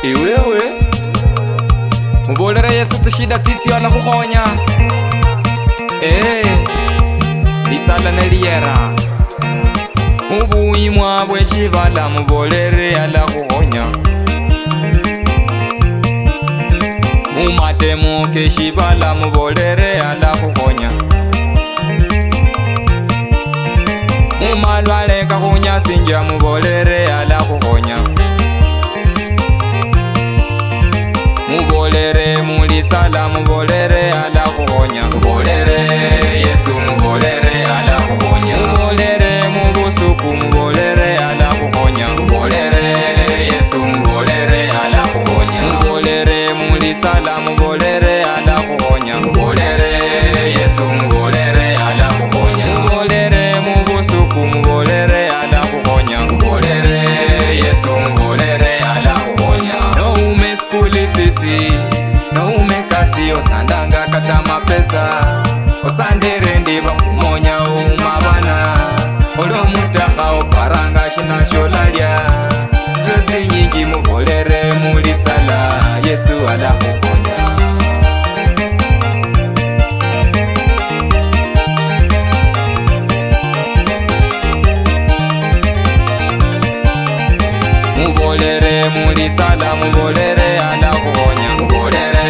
Iwewe mubolera Yesu tushida titi ala kukhonya. Lisala neliyera ubuyimwa bweshibala mubolere ala kukhonya. Mumatemo keshibala mubolere ala kukhonya. Mumalwale kakhunya sinja mubolere ala kukhonya. Mubolere mulisala mubolere ala kukhonya. Mubolere Yesu mubolere ala kukhonya. Mubolere mubusuku mubolere ala kukhonya. Mubolere Yesu mubolere ala kukhonya. Mubolere mulisala mubolere ala kukhonya. Mubolere Yesu mubolere ala kukhonya. Mubolere mubusuku mubolere ala kukhonya. Mubolere Yesu mubolere ala kukhonya. No ume skuli fisi, no ume kasi osandanga kata mapesa. Osandere ndiba kumonya umabana. Olo mutaka oparanga shina sholalya. Stresi nyingi mubolere mulisala. Yesu ala kukhonya. Mubolere mulisala mubolere ala kukhonya. Mubolere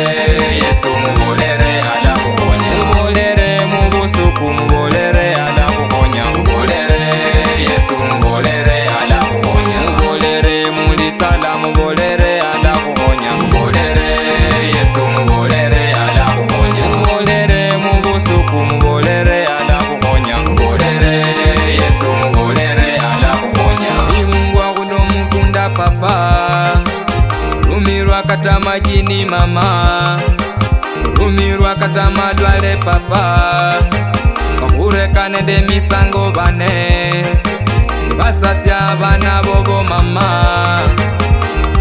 Yesu mubolere ala kukhonya. Mubolere mubusuku mubolere ala kukhonya. Mubolere Yesu mubolere ala kukhonya. Mubolere mulisala mubolere ala kukhonya. Mubolere Yesu mubolere ala kukhonya. Mubolere mubusuku mubolere ala kukhonya. Mubolere Yesu mubolere ala kukhonya. Imungwa kuno mukunda papa, rumirwa kata majini mama, rumirwa kata madwale papa, bahurekane de misango bane, basasya bana bobo mama,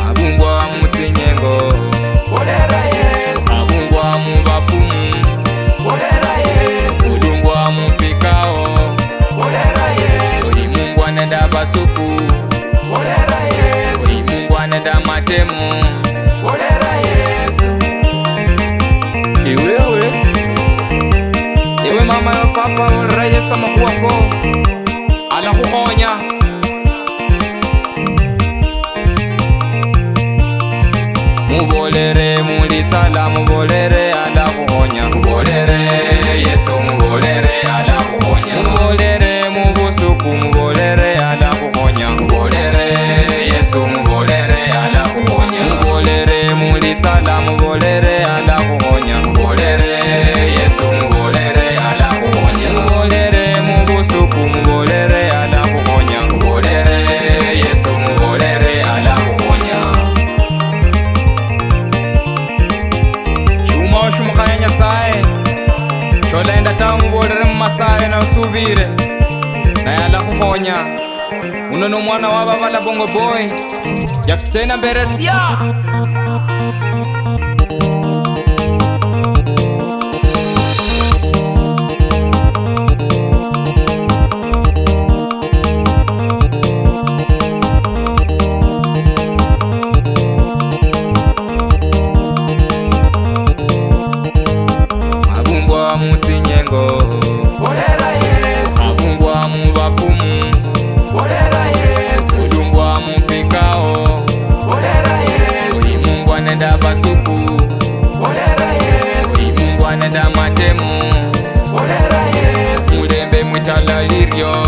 abungwa mutinyengo, bolera Yesu, abungwa mubafumu, bolera Yesu, udungwa mupikao, bolera Yesu, imungwa nenda basuku, bolera Yesu, imungwa nenda matemu, bolera Yesu. Iwe mama yo papa bolera Yesu amakuwako ala kukhonya. Mubolere mulisala mubolere ala kukhonya. Mubolere Yesu mubolere ala kukhonya. Mubolere mubusuku mubolere ala kukhonya. Mubolere Yesu mubolere ala kukhonya. Mubolere mulisala mubolere ala kukhonya. Mubolere Yesu mubolere ala kukhonya. Mubolere mubusuku mubolere ala kukhonya. Mubolere Yesu mubolere ala kukhonya. Shuma oshumukhaya Nyasaye sholenda tawe mubolere mumasale na usubire naye ala kukhonya. Uno no mwana wa bavala Bongo Boy yakutena mberesya. Abungwa mutinyengo, bolera Yesu, abungwa mubafumu, bolera Yesu, udungwa mupikao, bolera Yesu, imungwa nenda basuku, bolera Yesu, imungwa nenda matemu, bolera Yesu, mulembe mwitala liryo.